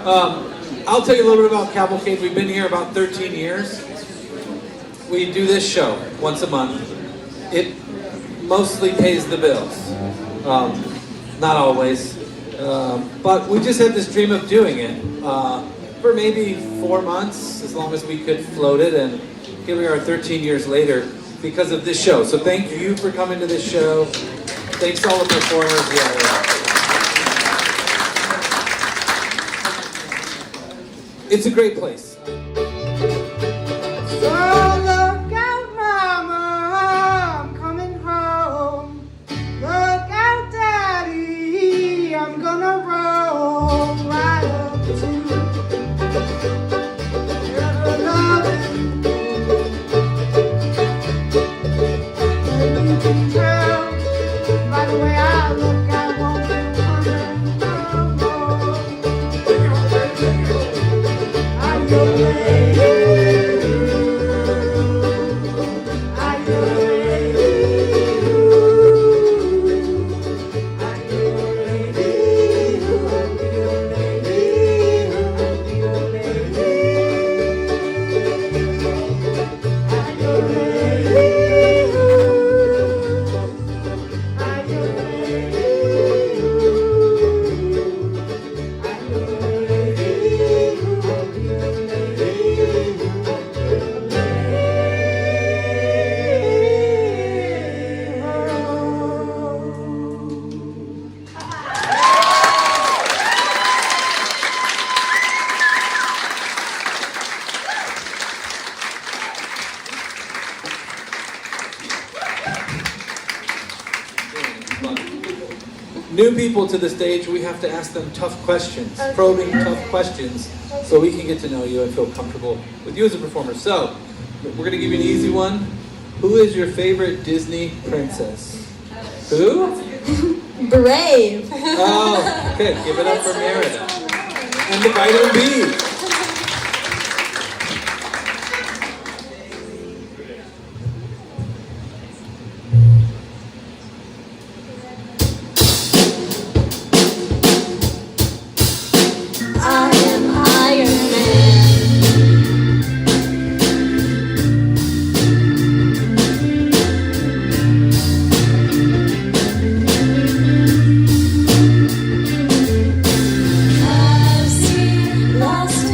I'll tell you a little bit about Cavalcade. We've been here about 13 years. We do this show once a month. It mostly pays the bills. Not always. But we just had this dream of doing it for maybe 4 months, as long as we could float it. And here we are 13 years later because of this show. So thank you for coming to this show. Thanks to all the performers. Yeah. It's a great place. So look out, Mama, I'm coming home. Look out, Daddy, I'm gonna roll right up to your loving. And you can tell by the way I look, I won't be coming no more. I'm your lady. New people to the stage, we have to ask them tough questions, probing tough questions, so we can get to know you and feel comfortable with you as a performer. So, we're going to give you an easy one. Who is your favorite Disney princess? Who? Brave. Oh, okay. Give it up for Merida. And the vitamin B. I am Iron Man. I've seen lost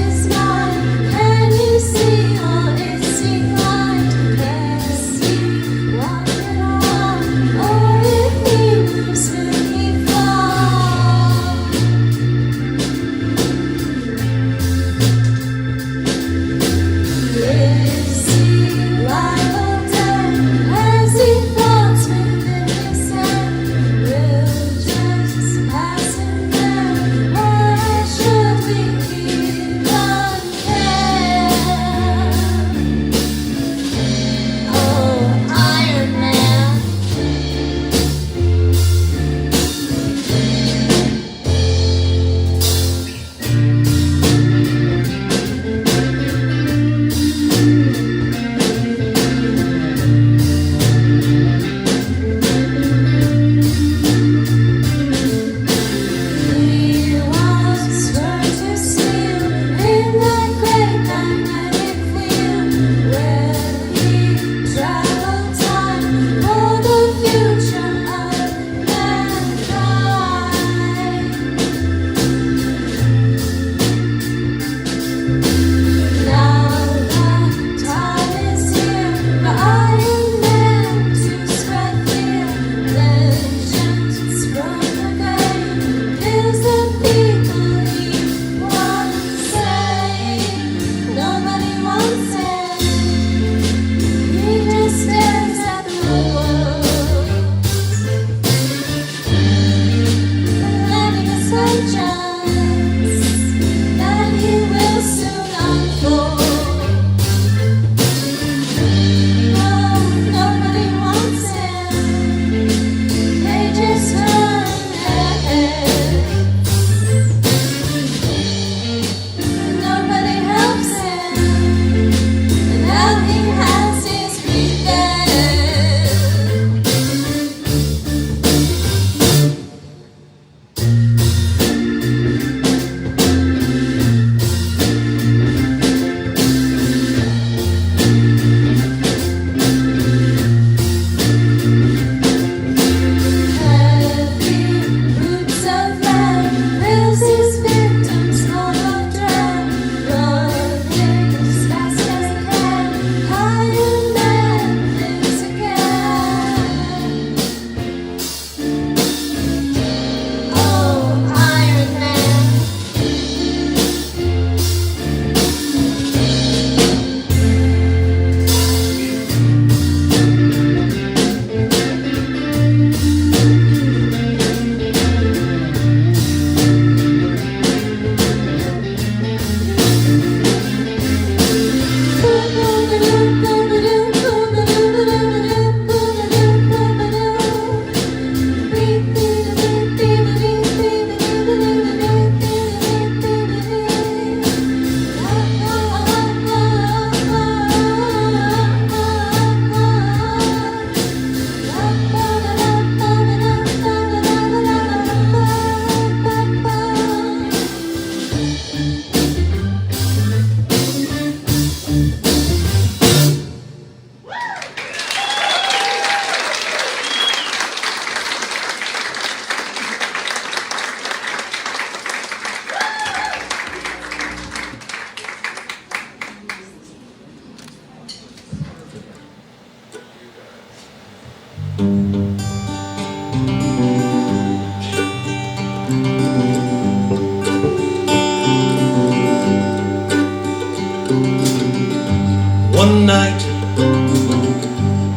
one night,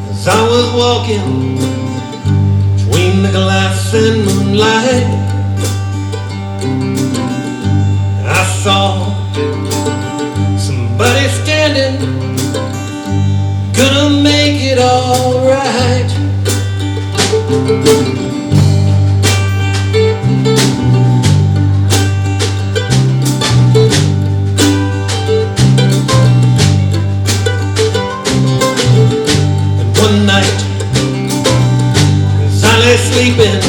as I was walking between the glass and moonlight, I saw somebody standing, gonna make it all right. And one night, as I lay sleeping,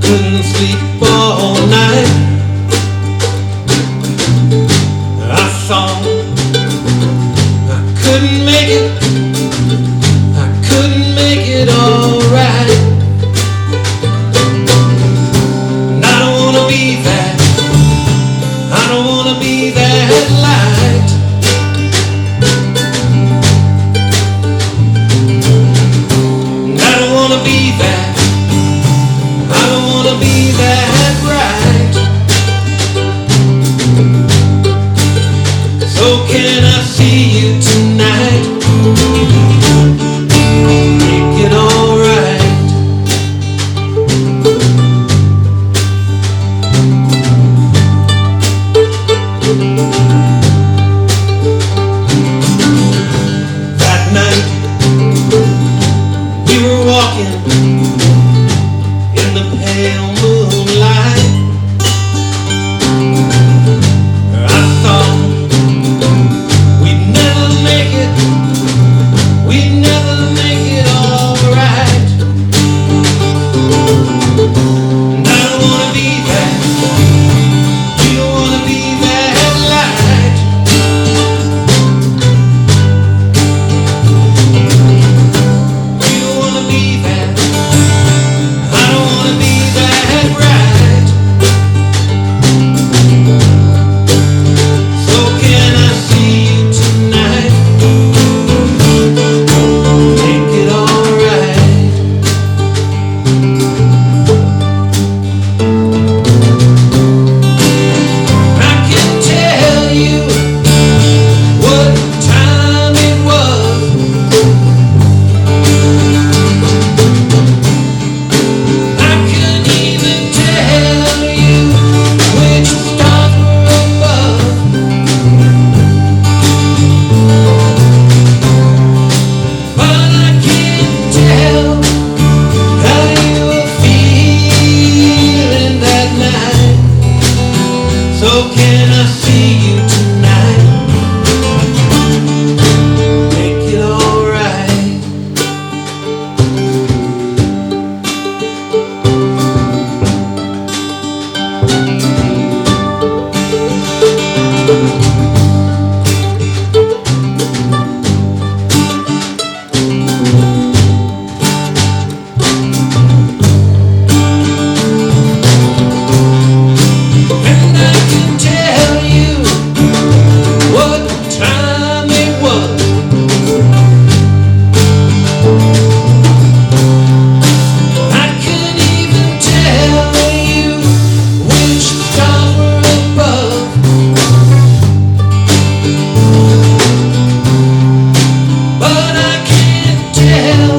couldn't sleep all night, I saw I couldn't make it all right. And I don't wanna be that, I don't wanna be that light. And I don't wanna be that, I don't wanna be that right. So can I see you tonight? Make it all right. That night we were walking in the pale moonlight. I thought we'd never make it, we'd never make it all right. And I don't wanna be that, you don't wanna be that light. You don't wanna be that, I don't wanna be that right. So can I see you tonight? Make it all right. I can tell you what time it was. I can even tell you which stars were above. But I can't tell how you were feeling that night. So can I see you tonight? Make it all right. And I can tell you what time it was. I can even tell you which stars were above. But I can't tell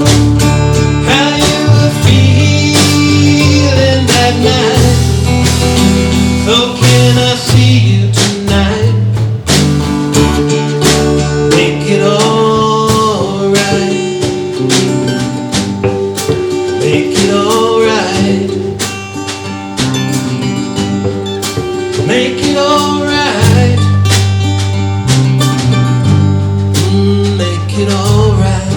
how you were feeling that night. So can I see you tonight? Make it all right. Make it all right. Make it all right. Make it all right.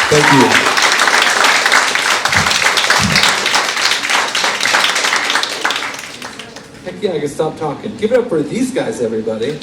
Thank you. Heck yeah, I can stop talking. Give it up for these guys, everybody.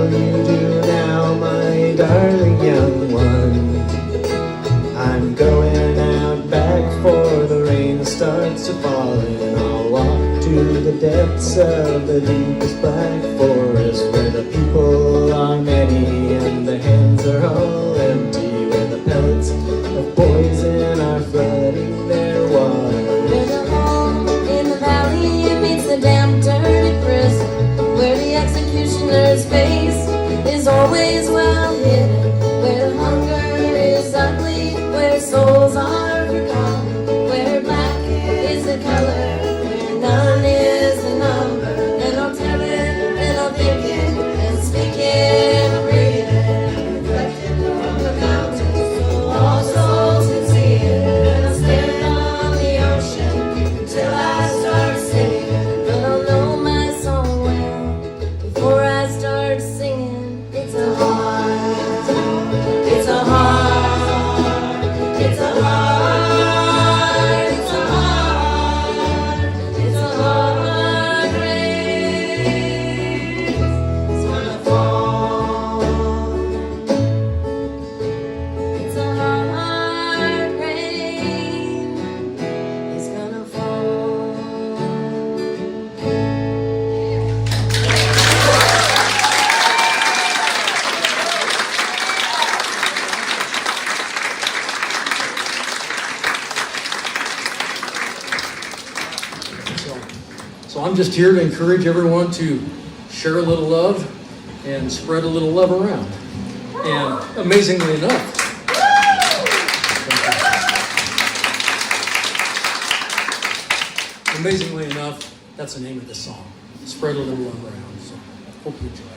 will you do now, my darling young one? I'm going out back for the rain starts to fall, and I'll walk to the depths of the deepest black forest, where the people are many and the hands are all empty, where the pellets of poison are flooding their water. There's a hole in the valley, it meets the damp, dirty prison, where the executioner's face is always well hidden, where the hunger is ugly, where souls are forgotten, where black is the color, where none is the number. And I'll tell it, and I'll think it, and speak it, and read it, reflected from the mountains, so all souls can see it. And I'll stand on the ocean until I start singing, but I'll know my song well before I start singing. It's a heart, it's a heart, it's a heart, it's a heart, it's a heart rain. It's gonna fall. It's a heart rain. It's gonna fall. So I'm just here to encourage everyone to share a little love and spread a little love around. And amazingly enough, that's the name of the song. Spread a little love around. So hope you enjoy it.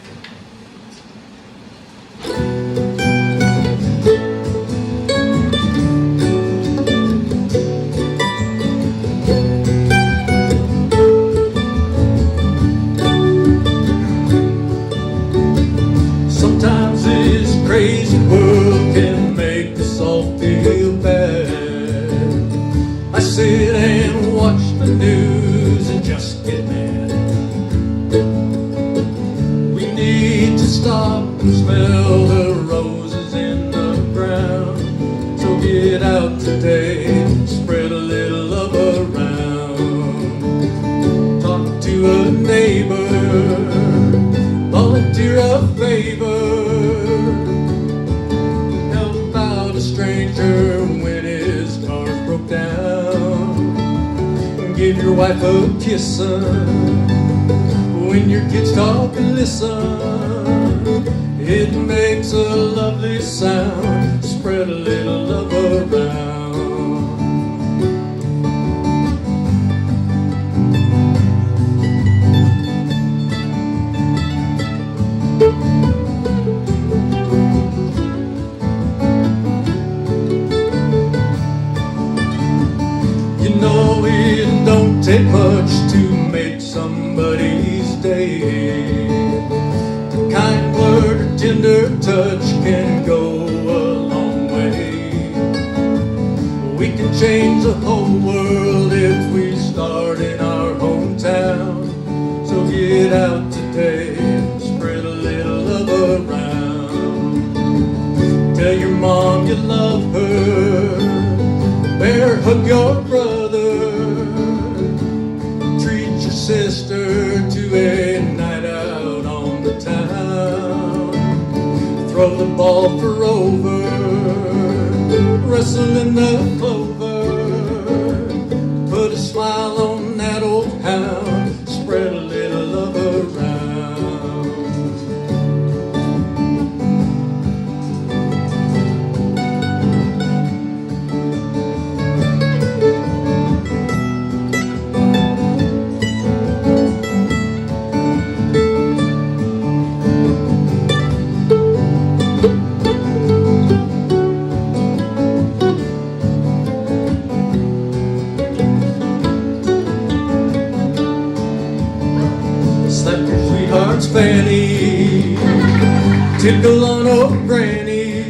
Sometimes this crazy world can make us all feel bad. I sit and watch the news and just get mad. We need to stop and smell the roses in the ground. So get out today and spread a little love around. Talk to a neighbor, volunteer a favor, help out a stranger when his car broke down, give your wife a kiss when your kids talk and listen. It makes a lovely sound. Spread a little love around. You know it don't take much to make somebody's day. A kind word or tender touch can go a long way. We can change the whole world if we start in our hometown. So get out today and spread a little love around. Tell your mom you love her, bear hug your brother, treat your sister to a night out on the town. Throw the ball for Rover, wrestle in the clover, put a smile on that old hound. Spread a little love around. Slap your sweetheart's fanny, tickle on old granny,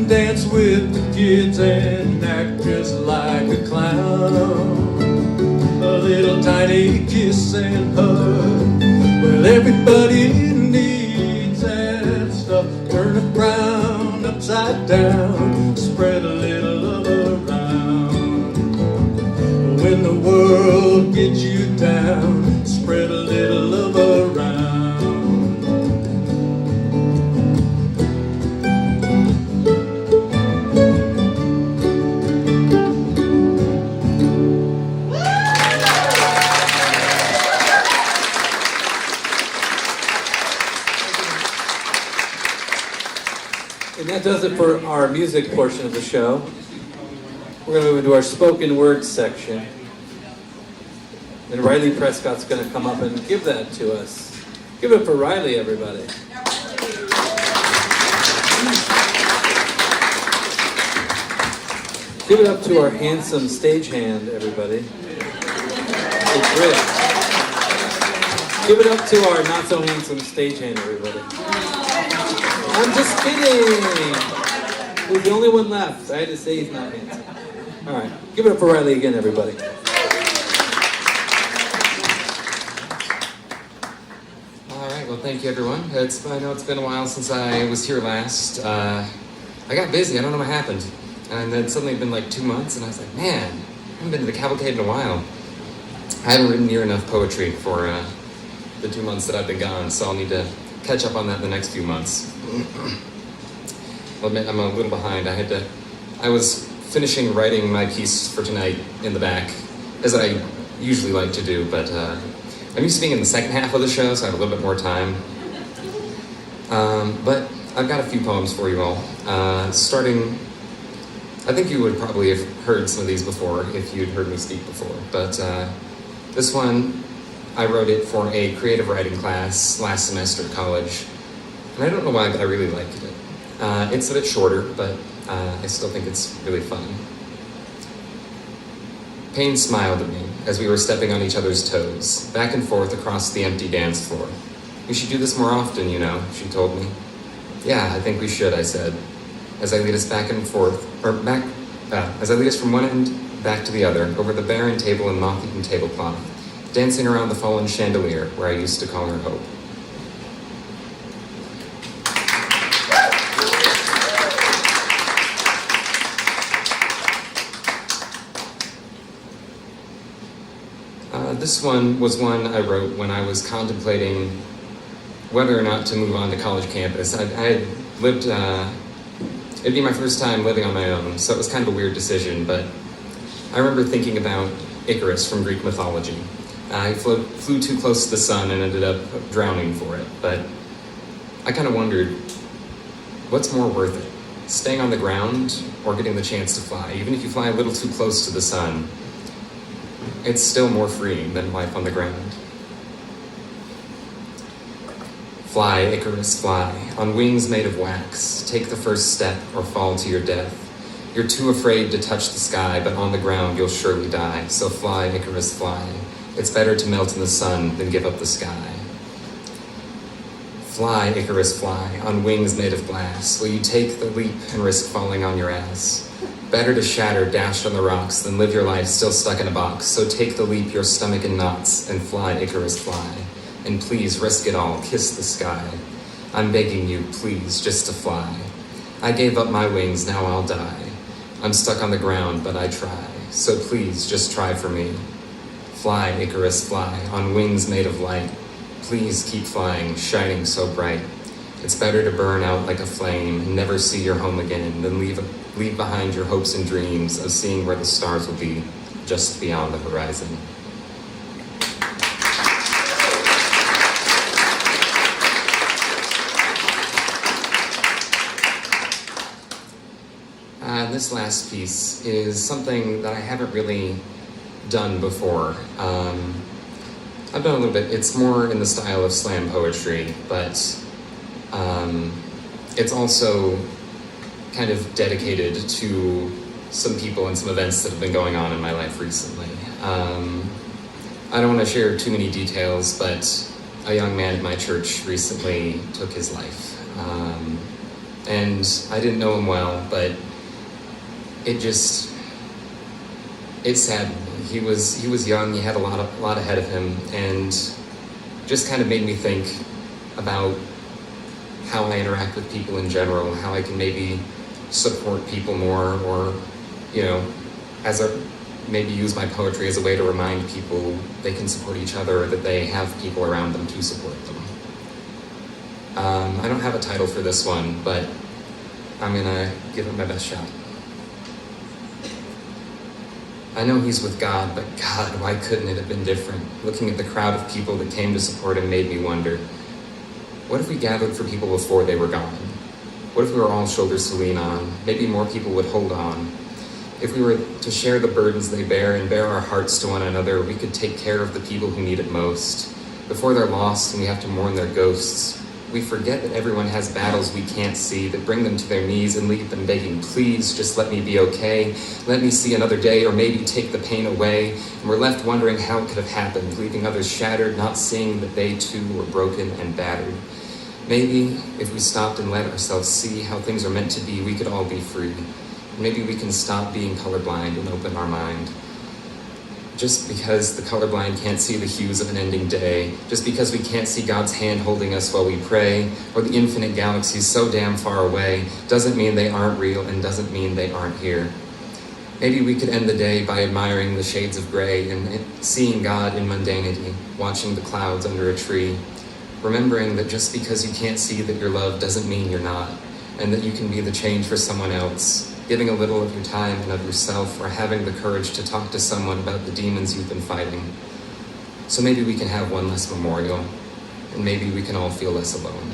dance with the kids and act just like a clown. A little tiny kiss and hug, well everybody upside down, spread a little love around. When the world gets you down, spread a little love around. And that does it for our music portion of the show. We're going to move into our spoken word section. And Riley Prescott's going to come up and give that to us. Give it up for Riley, everybody. Give it up to our handsome stagehand, everybody. It's Rich. Give it up to our not so handsome stagehand, everybody. I'm just kidding. He's the only one left. I had to say he's not handsome. All right. Give it up for Riley again, everybody. All right. Well, thank you, everyone. I know it's been a while since I was here last. I got busy. I don't know what happened. And then suddenly it's been like 2 months, and I was like, man, I haven't been to the cavalcade in a while. I haven't written near enough poetry for the 2 months that I've been gone, so I'll need to catch up on that in the next few months. I'll admit I'm a little behind. I was finishing writing my piece for tonight in the back, as I usually like to do, but I'm used to being in the second half of the show, so I have a little bit more time. But I've got a few poems for you all. Starting, I think you would probably have heard some of these before if you'd heard me speak before, but this one, I wrote it for a creative writing class last semester at college, and I don't know why, but I really liked it. It's a bit shorter, but I still think it's really fun. Payne smiled at me as we were stepping on each other's toes, back and forth across the empty dance floor. We should do this more often, you know, she told me. Yeah, I think we should, I said, as I lead us back and forth, as I lead us from one end back to the other, over the barren table and moth-eaten tablecloth, dancing around the fallen chandelier where I used to call her Hope. This one was one I wrote when I was contemplating whether or not to move on to college campus. I had lived, it'd be my first time living on my own, so it was kind of a weird decision, but I remember thinking about Icarus from Greek mythology. I flew too close to the sun and ended up drowning for it, but I kind of wondered, what's more worth it? Staying on the ground or getting the chance to fly? Even if you fly a little too close to the sun, it's still more freeing than life on the ground. Fly, Icarus, fly, on wings made of wax. Take the first step or fall to your death. You're too afraid to touch the sky, but on the ground you'll surely die. So fly, Icarus, fly. It's better to melt in the sun than give up the sky. Fly, Icarus, fly, on wings made of glass. Will you take the leap and risk falling on your ass? Better to shatter, dashed on the rocks, than live your life still stuck in a box. So take the leap, your stomach in knots, and fly, Icarus, fly. And please risk it all, kiss the sky. I'm begging you, please, just to fly. I gave up my wings, now I'll die. I'm stuck on the ground, but I try. So please, just try for me. Fly, Icarus, fly, on wings made of light. Please keep flying, shining so bright. It's better to burn out like a flame and never see your home again than leave behind your hopes and dreams of seeing where the stars will be just beyond the horizon. This last piece is something that I haven't really done before. I've done a little bit. It's more in the style of slam poetry, but it's also kind of dedicated to some people and some events that have been going on in my life recently. I don't want to share too many details, but a young man at my church recently took his life. And I didn't know him well, but it saddened me. He was young, he had a lot ahead of him, and just kind of made me think about how I interact with people in general, how I can maybe support people more, or, you know, maybe use my poetry as a way to remind people they can support each other, or that they have people around them to support them. I don't have a title for this one, but I'm gonna give it my best shot. I know he's with God, but God, why couldn't it have been different? Looking at the crowd of people that came to support him made me wonder, what if we gathered for people before they were gone? What if we were all shoulders to lean on? Maybe more people would hold on. If we were to share the burdens they bear and bare our hearts to one another, we could take care of the people who need it most. Before they're lost and we have to mourn their ghosts, we forget that everyone has battles we can't see that bring them to their knees and leave them begging, please just let me be okay. Let me see another day, or maybe take the pain away. And we're left wondering how it could have happened, leaving others shattered, not seeing that they too were broken and battered. Maybe if we stopped and let ourselves see how things are meant to be, we could all be free. Maybe we can stop being colorblind and open our mind. Just because the colorblind can't see the hues of an ending day, just because we can't see God's hand holding us while we pray, or the infinite galaxies so damn far away, doesn't mean they aren't real and doesn't mean they aren't here. Maybe we could end the day by admiring the shades of gray and seeing God in mundanity, watching the clouds under a tree, remembering that just because you can't see that you're loved doesn't mean you're not, and that you can be the change for someone else. Giving a little of your time and of yourself, or having the courage to talk to someone about the demons you've been fighting. So maybe we can have one less memorial, and maybe we can all feel less alone.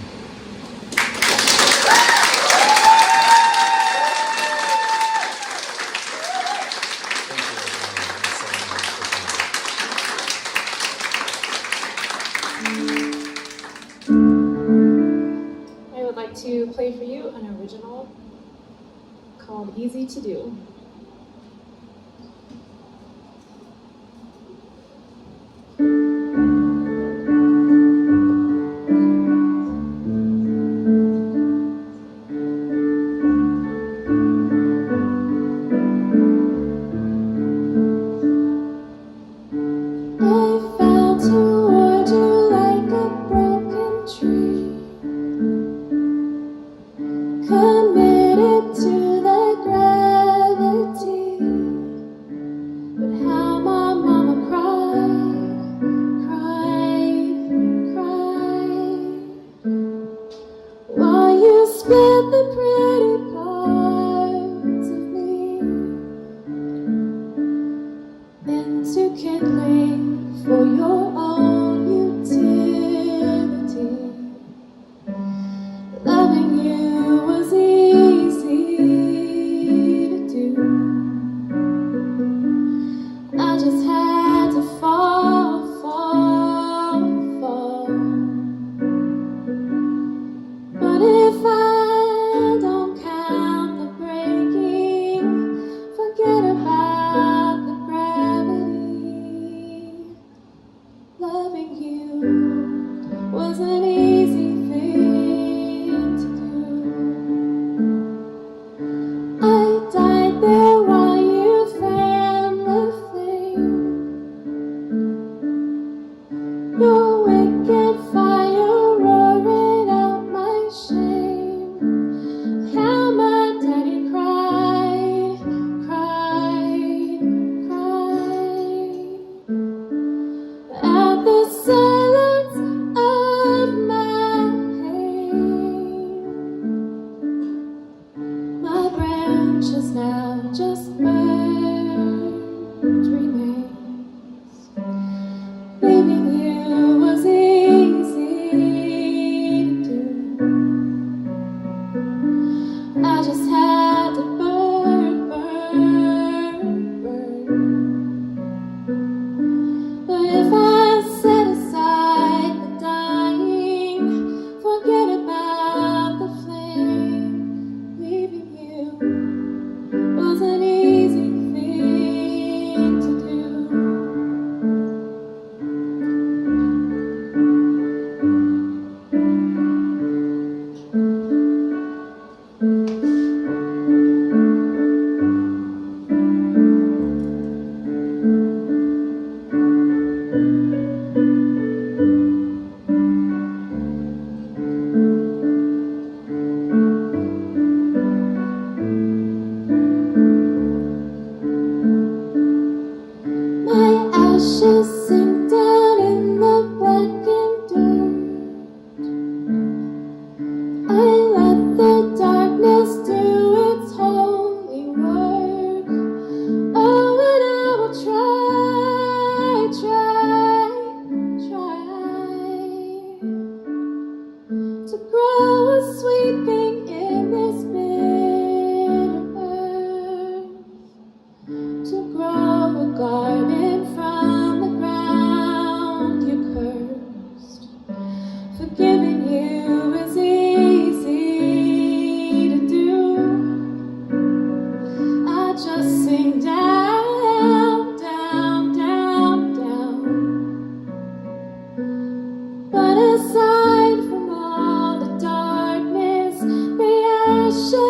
I would like to play for you an original called Easy to Do. I fell toward you like a broken tree, committed to the gravity. But how my mama cried, cried, cried, while you spit the pretty parts of me into kindling for your own utility. Loving you was easy. grow a sweet thing in this bitter earth, to grow a garden from the ground you cursed. Forgiving you is easy to do. I just sing down, down, down, down. But aside from all the darkness, the ashes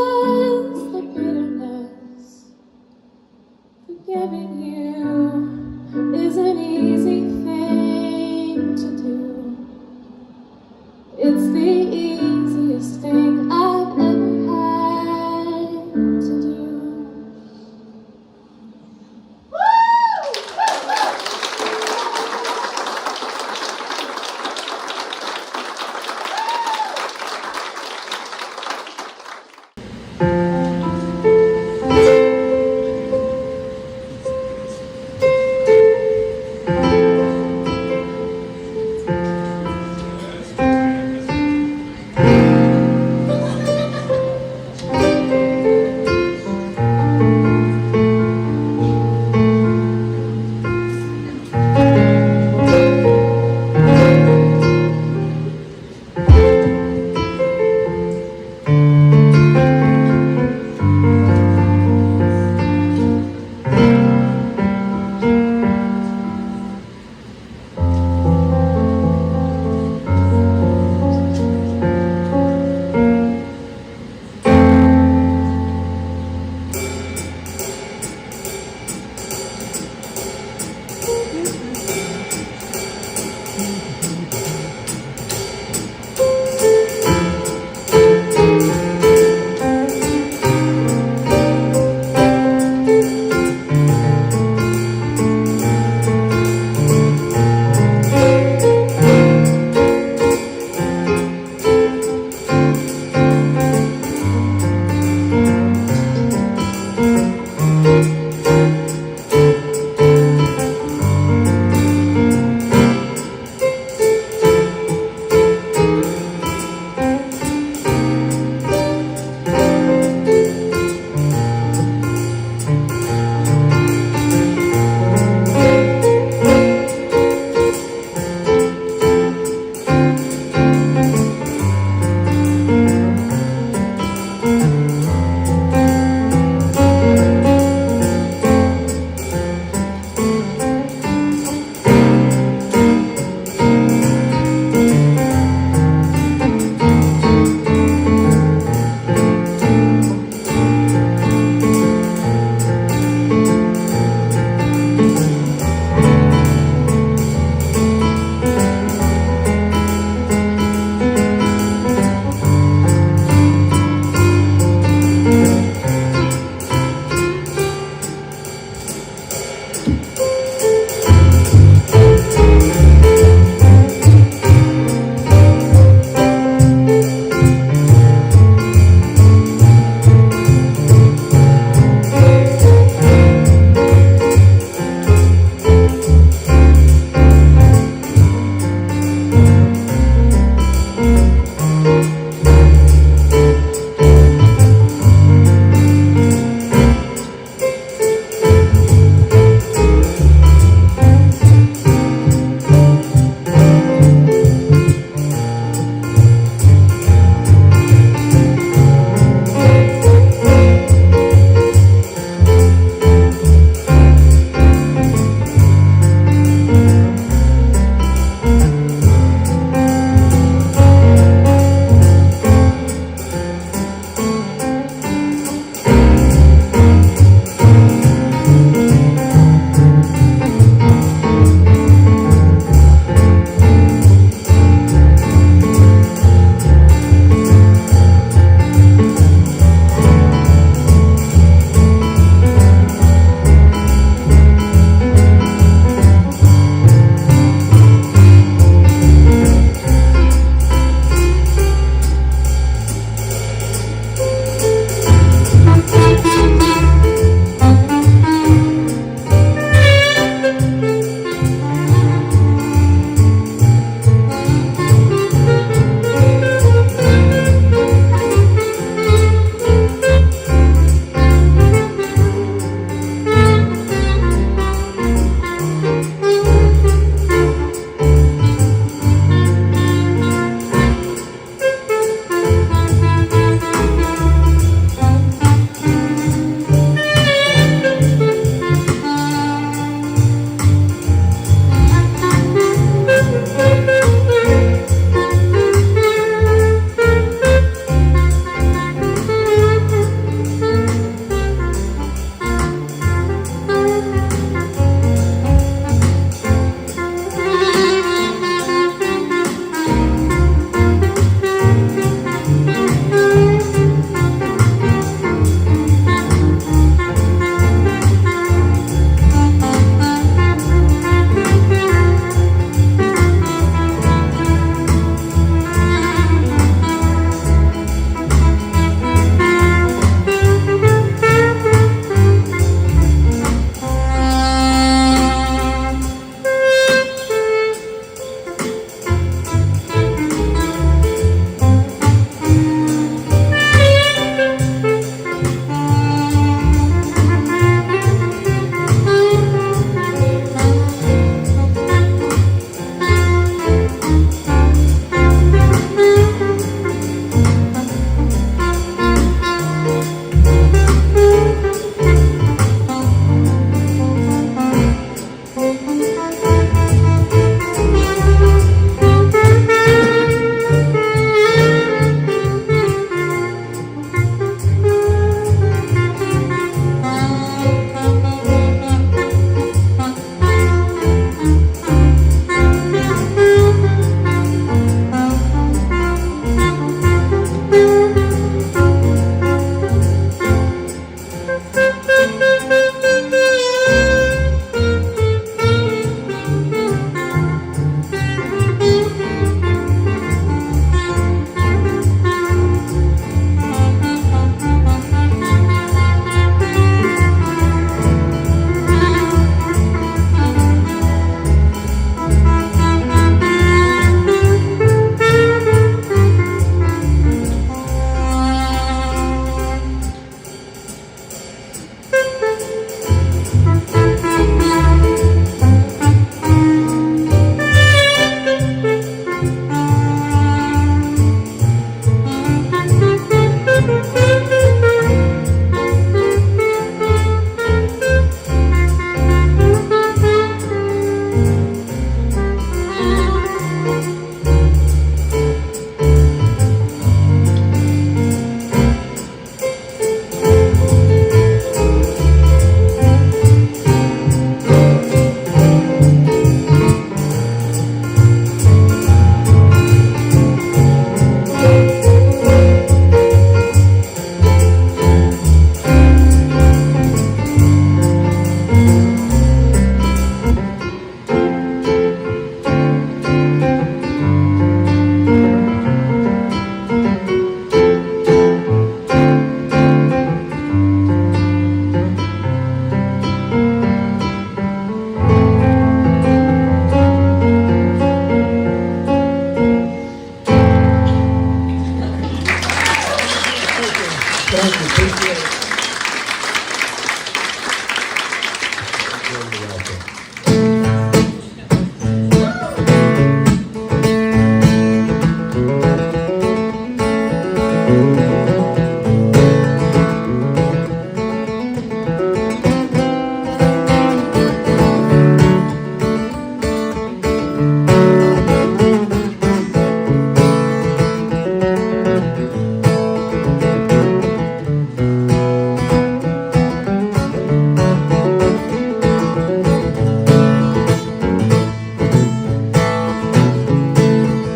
Thank you, appreciate it.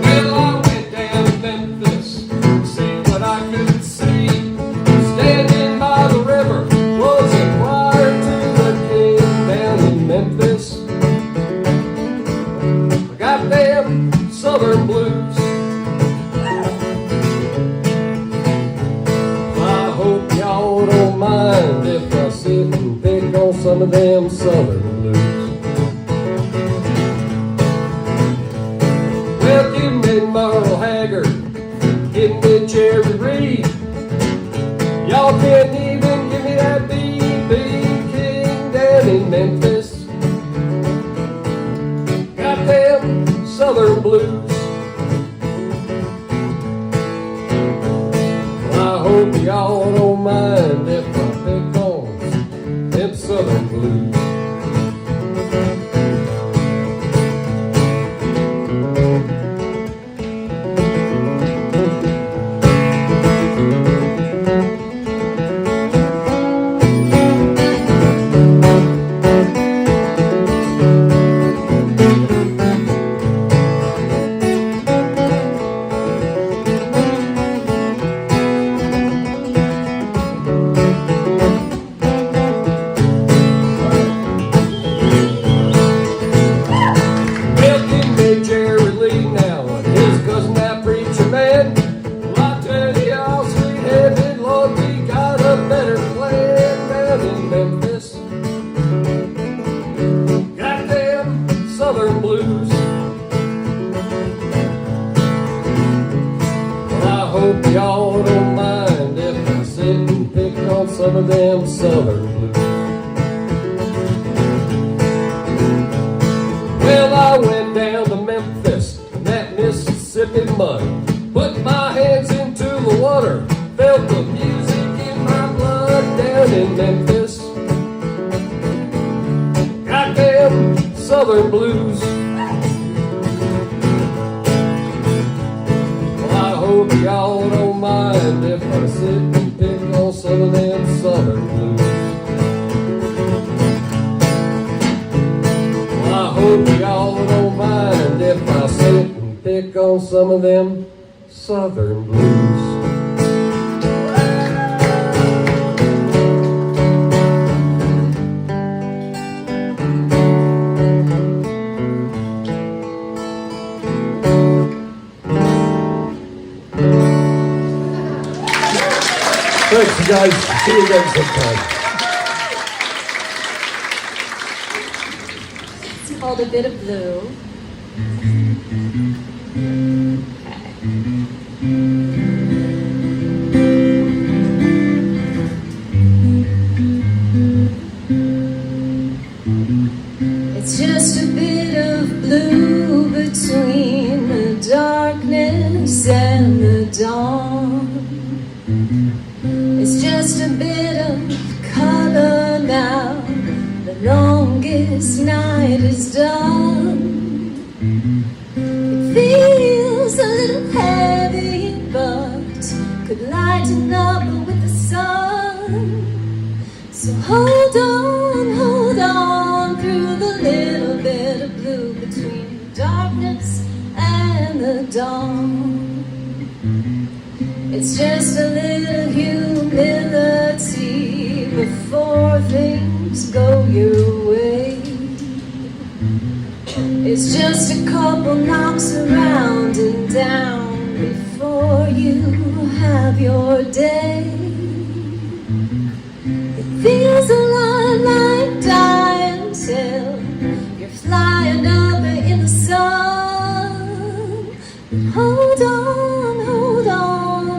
Well, I went down to Memphis to see what I could see. Standing by the river was a choir to the king down in Memphis. I got them southern blues. I hope y'all don't mind if I sit and pick on some of them southern blues. Well, give me Merle Haggard, give me Jerry Reed. Y'all can't even give me that B.B. King down in Memphis. Got them southern blues. Well, I hope y'all don't mind if I pick on them southern blues. Well, give me Jerry Lee now and his cousin that preacher man. Well, I tell you all, sweet-headed Lord, we got a better plan down in Memphis. Got them southern blues. Well, I hope y'all don't mind if I sit and pick on some of them southern blues. Well, I went down to Memphis in that Mississippi mud. Put my hands into the water, felt the music in my blood down in Memphis. Got them southern blues. Well, I hope y'all don't mind if I sit and pick on some of them southern blues. I hope y'all don't mind if I sit and pick on some of them southern blues. Thanks, you guys. See you again sometime. It's called A Bit of Blue. It's just a bit of blue between the darkness and the dawn. It's just a bit of color now. The longest night is done. It feels a little heavy, but could lighten up with the sun. So hold on through the little bit of blue between darkness and the dawn. It's just a little humility before things go your way. It's just a couple knocks around and down before you have your day. It feels a lot like dying till you're flying up in the sun. But hold on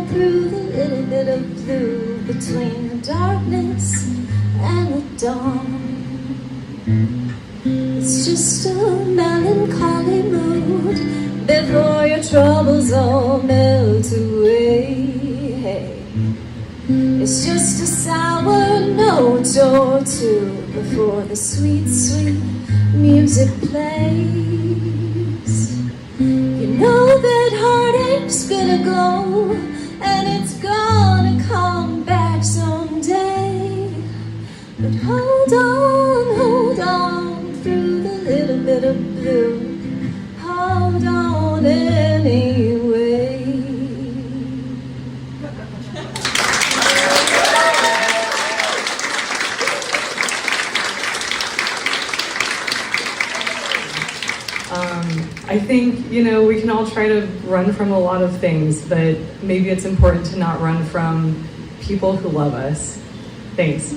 through the little bit of blue darkness and the dawn. It's just a melancholy mood before your troubles all melt away. It's just a sour note or two before the sweet, sweet music plays. You know that heartache's gonna go, and it's gonna come back someday. But hold on through the little bit of blue. Hold on anyway. I think, you know, we can all try to run from a lot of things, but maybe it's important to not run from people who love us. Thanks.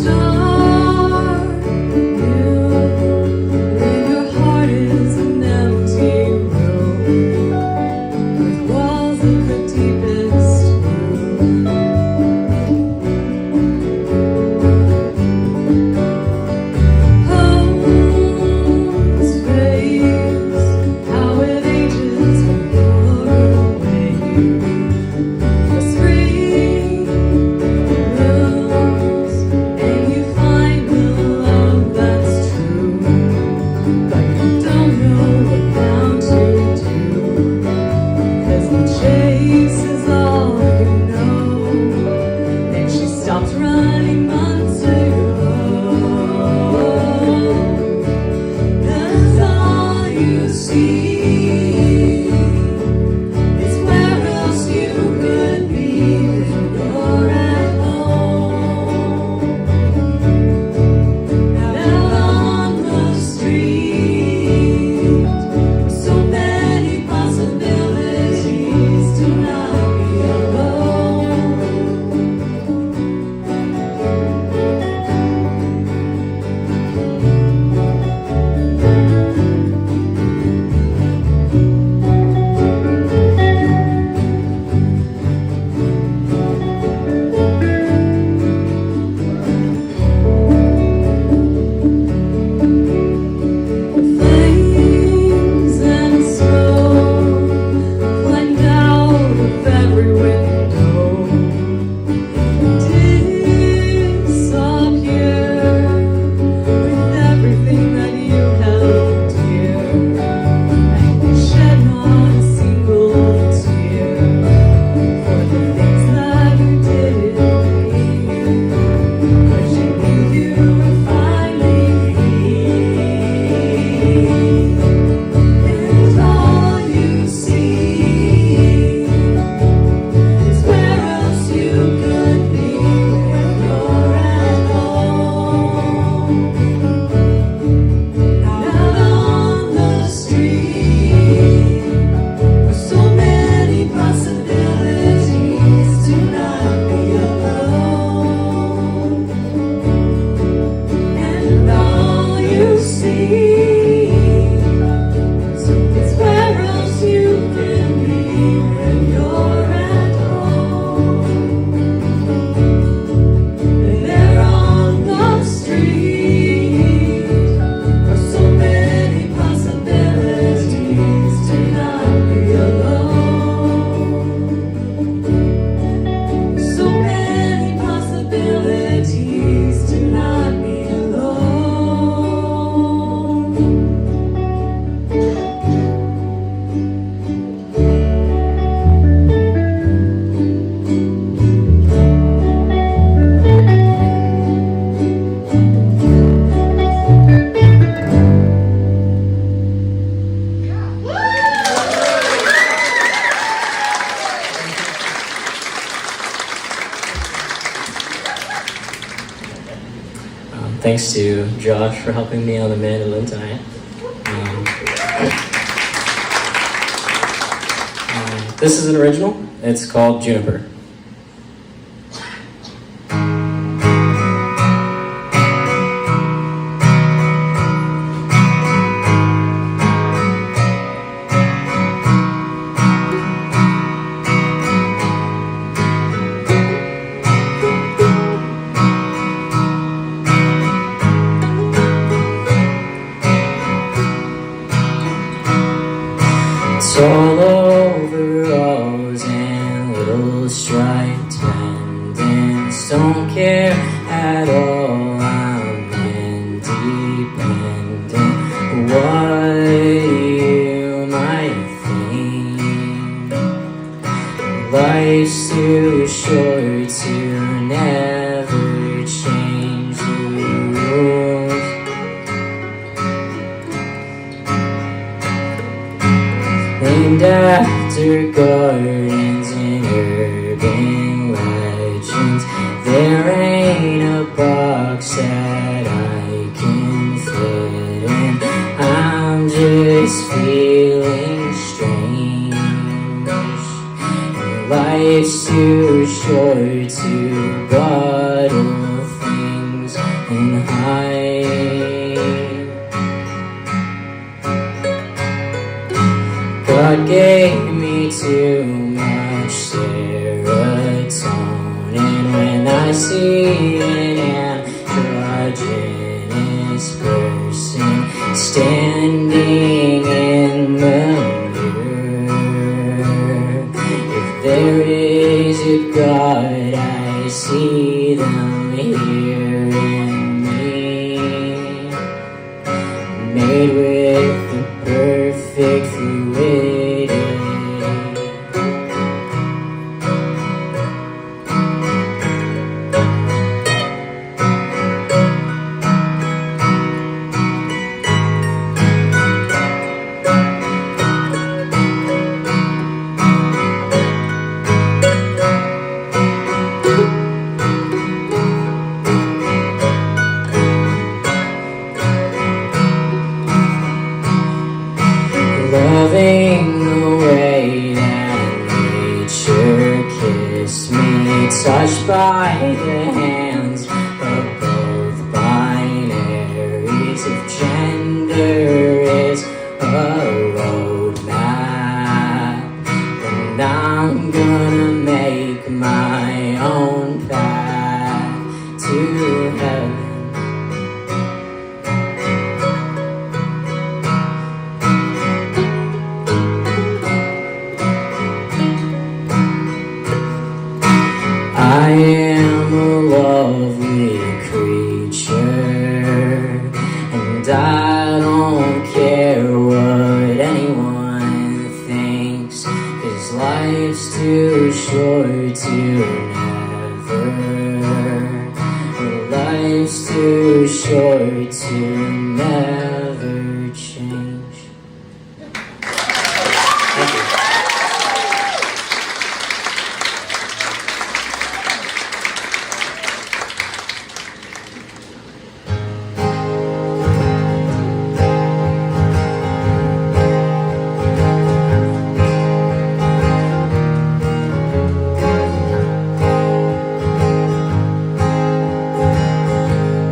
Stars Thanks to Josh for helping me on the mandolin tonight. This is an original. It's called Juniper. It's all overalls and little striped pendants. Don't care at all, I'm independent. What you might think, life's too short to never change the rules. Named after gardens and urban legends, there ain't a box that I can fit in. I'm just feeling strange, and life's too short to bottle things and hide. God gave me too much serotonin. When I see an androgynous person standing in the mirror, if there is a God, I see them here in me, made with the perfect fluidity. Loving the way that nature kissed me, touched by the hands of both binaries. If gender is a roadmap, then I'm gonna make my own path to heaven. I am a lovely creature, and I don't care what anyone thinks, 'cause life's too short to life's too short to never change. Thank you.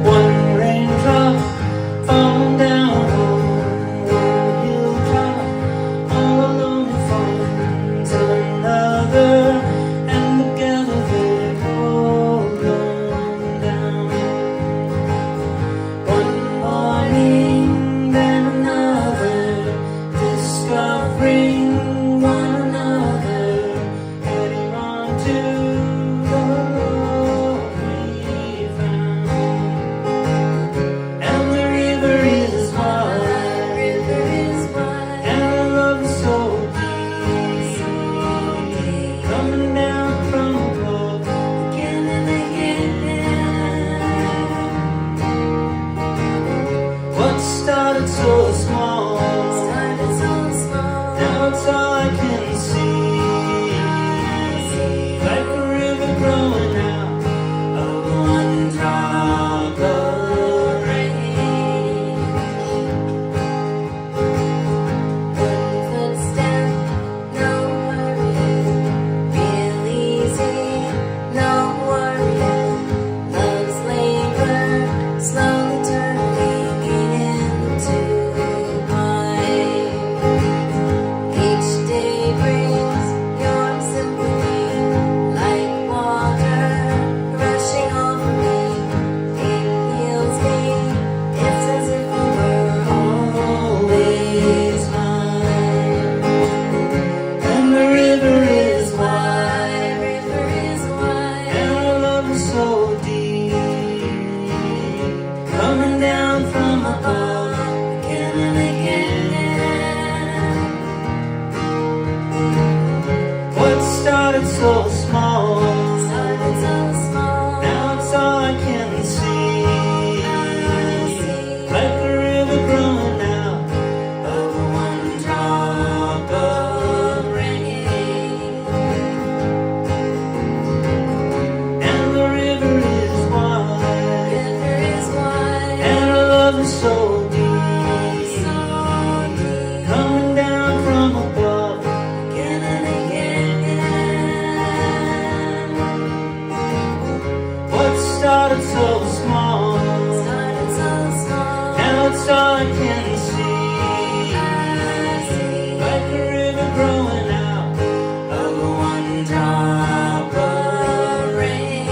One raindrop falling down on one hilltop, all alone falls another, and together they roll on down. One morning, then another, discovering one another, heading on to the road we found. And the river is wide, and the love is so deep, coming down from above again and again. What started so small, now it's started so small. Started so small. Now it's all I can see. Like a river growing out of one drop of rain. And the river is wide. River is wide. And our love is so deep. So deep. Coming down from above. Again and again. What started so small. Started so small. Now it's all I can see. Like a river growing out of one drop of rain.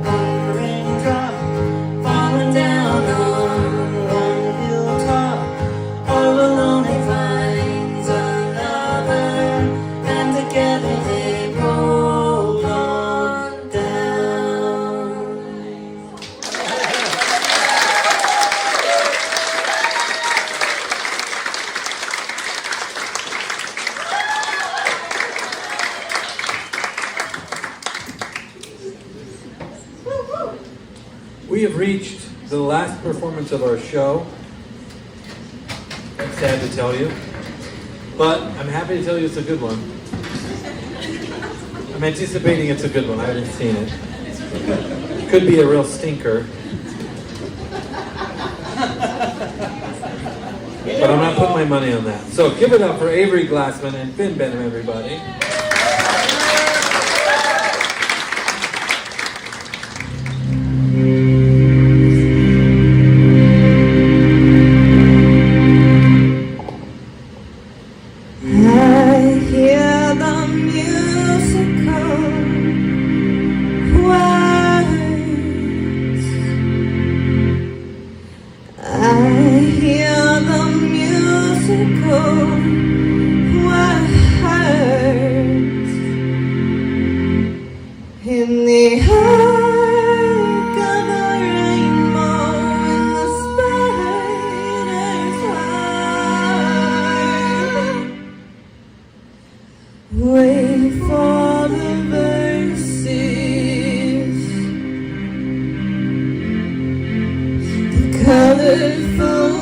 One raindrop falling down on one hilltop. All alone it finds another, and together they roll on down. We have reached the last performance of our show. I'm sad to tell you, but I'm happy to tell you it's a good one. I'm anticipating it's a good one. I haven't seen it. Could be a real stinker. But I'm not putting my money on that. So give it up for Avery Glassman and Finn Benham, everybody. I hear the musical words. I hear the musical words in the arc of a rainbow in the spider's heart. Wait for the verses, the colorful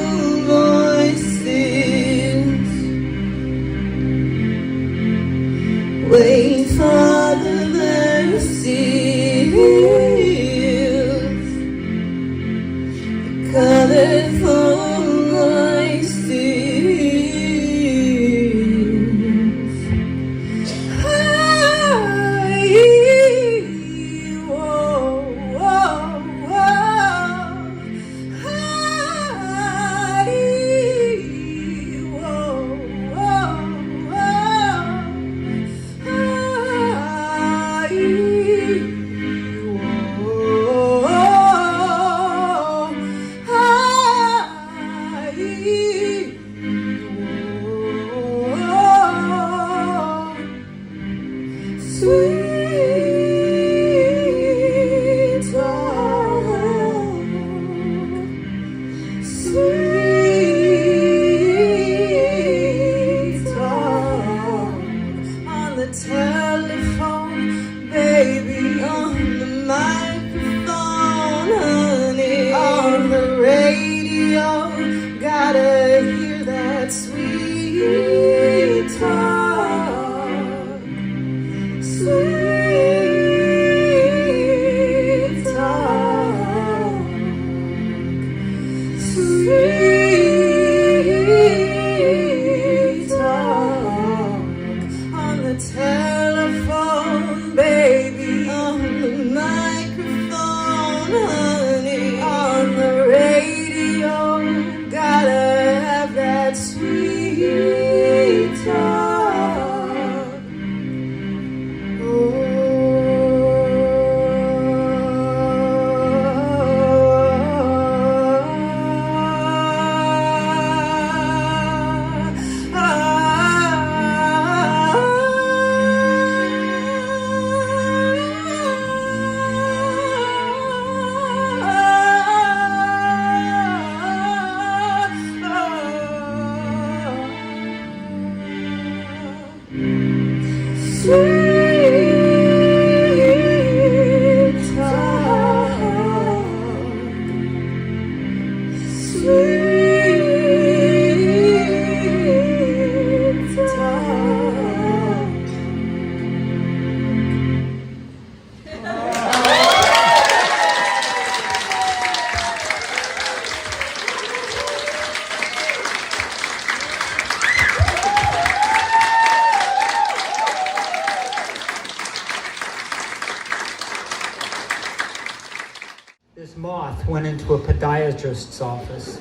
went into a podiatrist's office,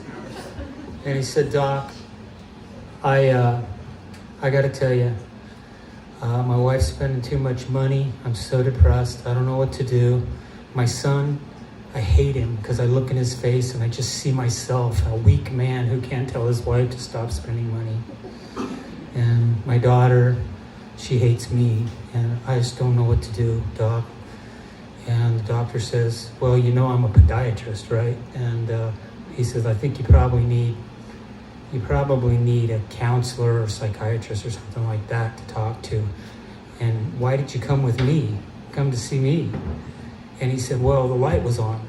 and he said, "Doc, I got to tell you, my wife's spending too much money. I'm so depressed. I don't know what to do. My son, I hate him because I look in his face and I just see myself, a weak man who can't tell his wife to stop spending money. And my daughter, she hates me, and I just don't know what to do, Doc." And the doctor says, "Well, you know I'm a podiatrist, right?" And he says, "I think you probably need a counselor or psychiatrist or something like that to talk to. And why did you come with me? Come to see me?" And he said, "Well, the light was on."